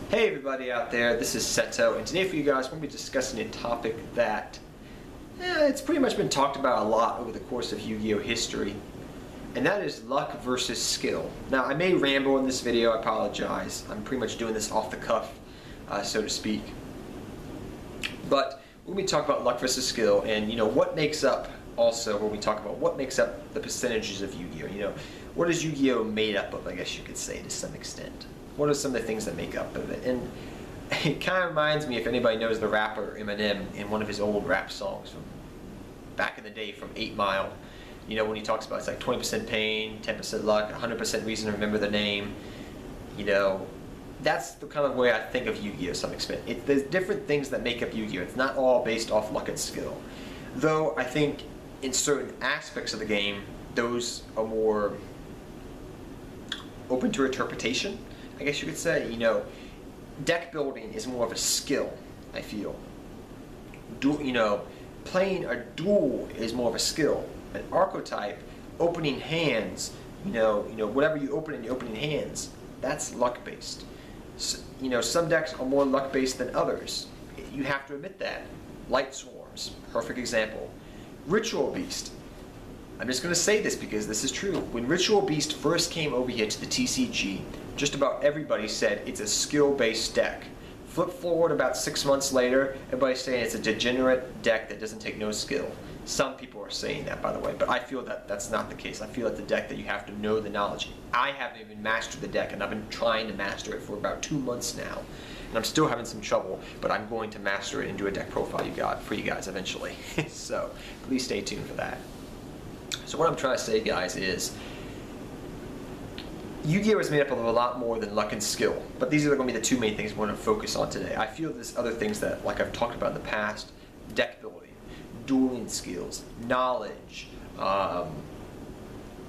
Hey everybody out there, this is Seto, and today for you guys we're going to be discussing a topic that it's pretty much been talked about a lot over the course of Yu-Gi-Oh history, and that is luck versus skill. Now I may ramble in this video, I apologize. I'm pretty much doing this off the cuff, so to speak. But we're going to be talking about luck versus skill, and what makes up, also when we talk about what makes up the percentages of Yu-Gi-Oh. What is Yu-Gi-Oh made up of, I guess you could say, to some extent. What are some of the things that make up of it? And it kind of reminds me, if anybody knows the rapper Eminem, in one of his old rap songs from back in the day, from 8 Mile, when he talks about it's like 20% pain, 10% luck, 100% reason to remember the name. That's the kind of way I think of Yu-Gi-Oh to some extent. There's different things that make up Yu-Gi-Oh. It's not all based off luck and skill. Though I think in certain aspects of the game, those are more open to interpretation, I guess you could say. Deck building is more of a skill, I feel. Playing a duel is more of a skill. An archetype, opening hands, whatever you open in the opening hands, that's luck based. So, some decks are more luck based than others. You have to admit that. Light Swarms, perfect example. Ritual Beast. I'm just going to say this because this is true. When Ritual Beast first came over here to the TCG, just about everybody said it's a skill-based deck. Flip forward about 6 months later, everybody's saying it's a degenerate deck that doesn't take no skill. Some people are saying that, by the way, but I feel that that's not the case. I feel it's a deck that you have to know the knowledge. I haven't even mastered the deck, and I've been trying to master it for about 2 months now. And I'm still having some trouble, but I'm going to master it and do a deck profile for you guys eventually. So please stay tuned for that. So what I'm trying to say, guys, is Yu-Gi-Oh is made up of a lot more than luck and skill, but these are going to be the two main things we're going to focus on today. I feel there's other things that, like I've talked about in the past, deck building, dueling skills, knowledge,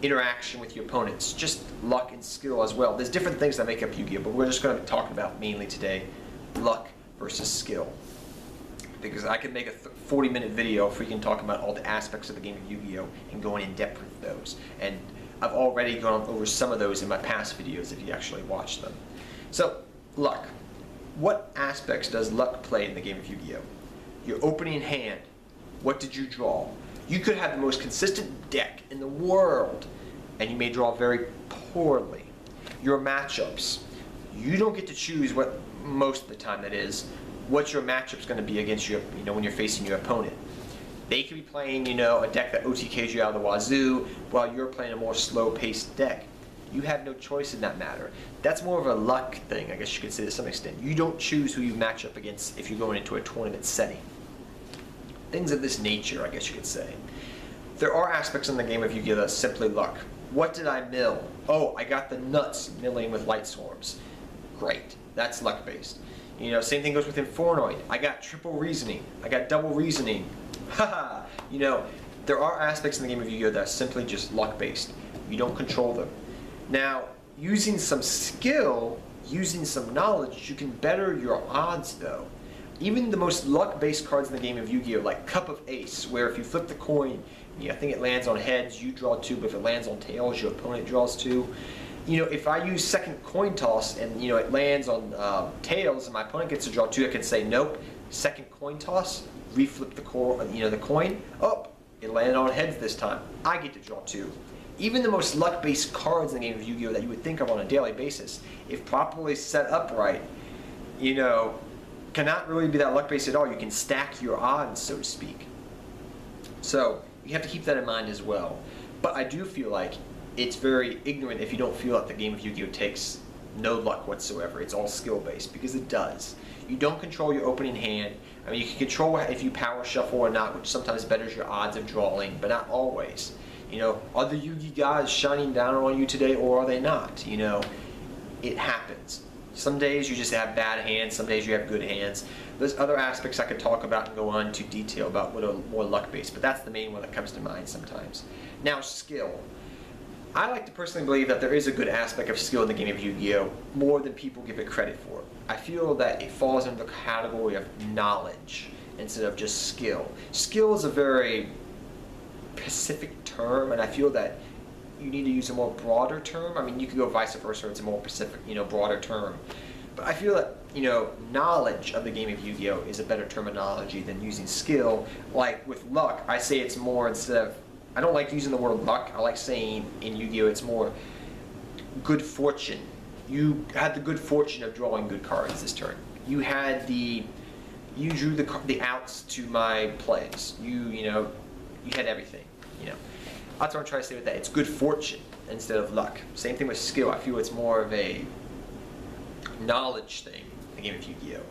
interaction with your opponents, just luck and skill as well. There's different things that make up Yu-Gi-Oh, but we're just going to be talking about mainly today luck versus skill. Because I could make a 40-minute video freaking talking about all the aspects of the game of Yu-Gi-Oh and going in depth with those. And I've already gone over some of those in my past videos if you actually watch them. So, luck. What aspects does luck play in the game of Yu-Gi-Oh? Your opening hand. What did you draw? You could have the most consistent deck in the world, and you may draw very poorly. Your matchups. You don't get to choose what, most of the time that is, what your matchup's going to be against your, when you're facing your opponent. They could be playing, a deck that OTKs you out of the wazoo, while you're playing a more slow-paced deck. You have no choice in that matter. That's more of a luck thing, I guess you could say, to some extent. You don't choose who you match up against if you're going into a tournament setting. Things of this nature, I guess you could say. There are aspects in the game of Yu-Gi-Oh that's simply luck. What did I mill? Oh, I got the nuts milling with Light Swarms. Great. That's luck-based. Same thing goes with Infernoid. I got triple reasoning. I got double reasoning. Haha. There are aspects in the game of Yu-Gi-Oh that are simply just luck-based. You don't control them. Now, using some skill, using some knowledge, you can better your odds, though. Even the most luck-based cards in the game of Yu-Gi-Oh, like Cup of Ace, where if you flip the coin, I think it lands on heads, you draw 2, but if it lands on tails, your opponent draws 2. If I use second coin toss and it lands on tails and my opponent gets to draw 2, I can say nope. Second coin toss, reflip the coin. Oh, it landed on heads this time. I get to draw 2. Even the most luck-based cards in the game of Yu-Gi-Oh that you would think of on a daily basis, if properly set up right, cannot really be that luck-based at all. You can stack your odds, so to speak. So you have to keep that in mind as well. But I do feel like it's very ignorant if you don't feel like the game of Yu-Gi-Oh takes no luck whatsoever. It's all skill-based, because it does. You don't control your opening hand. I mean, you can control if you power shuffle or not, which sometimes betters your odds of drawing, but not always. Are the Yu-Gi gods shining down on you today, or are they not? It happens. Some days you just have bad hands, some days you have good hands. There's other aspects I could talk about and go on into detail about what are more luck-based, but that's the main one that comes to mind sometimes. Now, skill. I like to personally believe that there is a good aspect of skill in the game of Yu-Gi-Oh! More than people give it credit for. I feel that it falls under the category of knowledge instead of just skill. Skill is a very specific term, and I feel that you need to use a more broader term. I mean, you could go vice versa, it's a more specific, broader term. But I feel that, knowledge of the game of Yu-Gi-Oh! Is a better terminology than using skill. Like with luck, I say it's more I don't like using the word luck. I like saying in Yu-Gi-Oh! It's more good fortune. You had the good fortune of drawing good cards this turn. You drew the outs to my plays. You had everything. That's what I'm trying to say with that. It's good fortune instead of luck. Same thing with skill. I feel it's more of a knowledge thing, the game of Yu-Gi-Oh.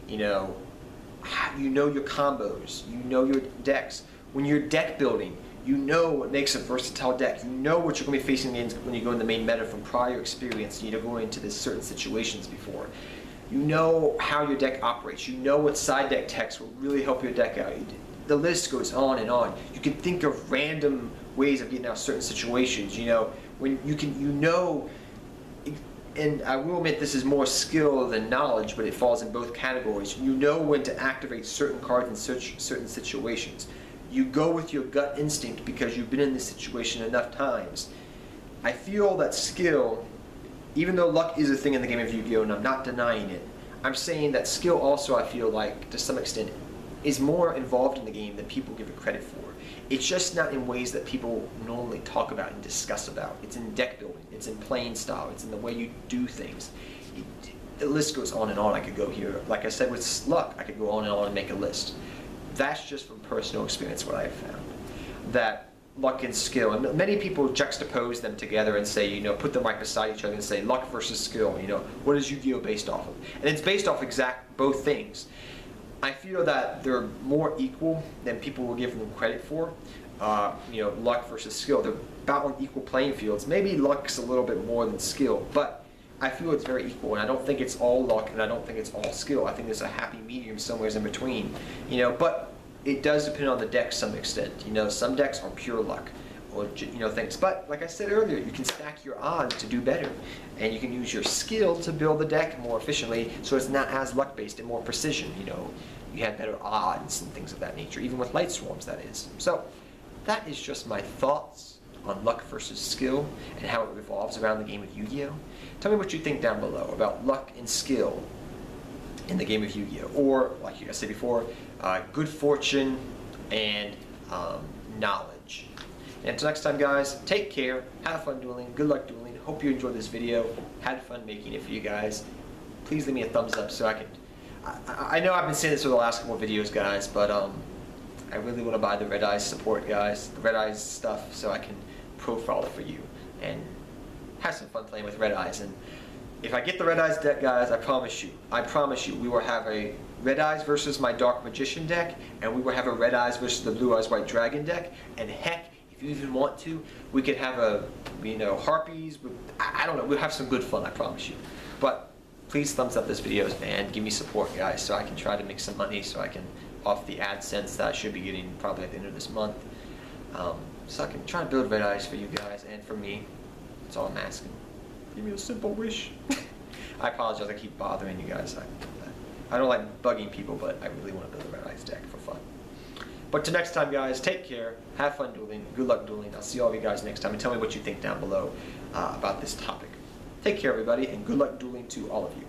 You know your combos, you know your decks. When you're deck building, you know what makes a versatile deck. You know what you're going to be facing against when you go in the main meta from prior experience. You know, going into this certain situations before. You know how your deck operates. You know what side deck techs will really help your deck out. The list goes on and on. You can think of random ways of getting out of certain situations. When and I will admit this is more skill than knowledge, but it falls in both categories. You know when to activate certain cards in certain situations. You go with your gut instinct because you've been in this situation enough times. I feel that skill, even though luck is a thing in the game of Yu-Gi-Oh! And I'm not denying it, I'm saying that skill also, I feel like, to some extent, is more involved in the game than people give it credit for. It's just not in ways that people normally talk about and discuss about. It's in deck building, it's in playing style, it's in the way you do things. The list goes on and on. I could go here. Like I said with luck, I could go on and make a list. That's just from personal experience what I have found. That luck and skill, and many people juxtapose them together and say, put them right beside each other and say luck versus skill. What is Yu-Gi-Oh! Based off of? And it's based off both things. I feel that they're more equal than people will give them credit for. Luck versus skill. They're about on equal playing fields. Maybe luck's a little bit more than skill, but I feel it's very equal, and I don't think it's all luck, and I don't think it's all skill. I think there's a happy medium somewhere in between. But it does depend on the deck to some extent. Some decks are pure luck, or things. But like I said earlier, you can stack your odds to do better, and you can use your skill to build the deck more efficiently, so it's not as luck based and more precision. You have better odds and things of that nature, even with light swarms, that is. So that is just my thoughts on luck versus skill and how it revolves around the game of Yu-Gi-Oh! Tell me what you think down below about luck and skill in the game of Yu-Gi-Oh! Or, like I said before, good fortune and knowledge. And until next time, guys, take care, have fun dueling, good luck dueling. Hope you enjoyed this video, had fun making it for you guys. Please leave me a thumbs up so I can... I know I've been saying this for the last couple of videos, guys, but I really want to buy the Red Eyes support, guys, the Red Eyes stuff, so I can profile it for you and have some fun playing with Red Eyes. And if I get the Red Eyes deck, guys, I promise you, we will have a Red Eyes versus my Dark Magician deck, and we will have a Red Eyes versus the Blue Eyes White Dragon deck, and heck, if you even want to, we could have a, Harpies, I don't know, we'll have some good fun, I promise you. But please thumbs up this video and give me support, guys, so I can try to make some money, so I can, off the AdSense that I should be getting probably at the end of this month, so I can try to build Red Eyes for you guys and for me. That's all I'm asking. Give me a simple wish. I apologize, I keep bothering you guys. I don't like bugging people, but I really want to build a Red Eyes deck for fun. But till next time, guys, take care, have fun dueling, good luck dueling. I'll see all of you guys next time, and tell me what you think down below about this topic. Take care, everybody, and good luck dueling to all of you.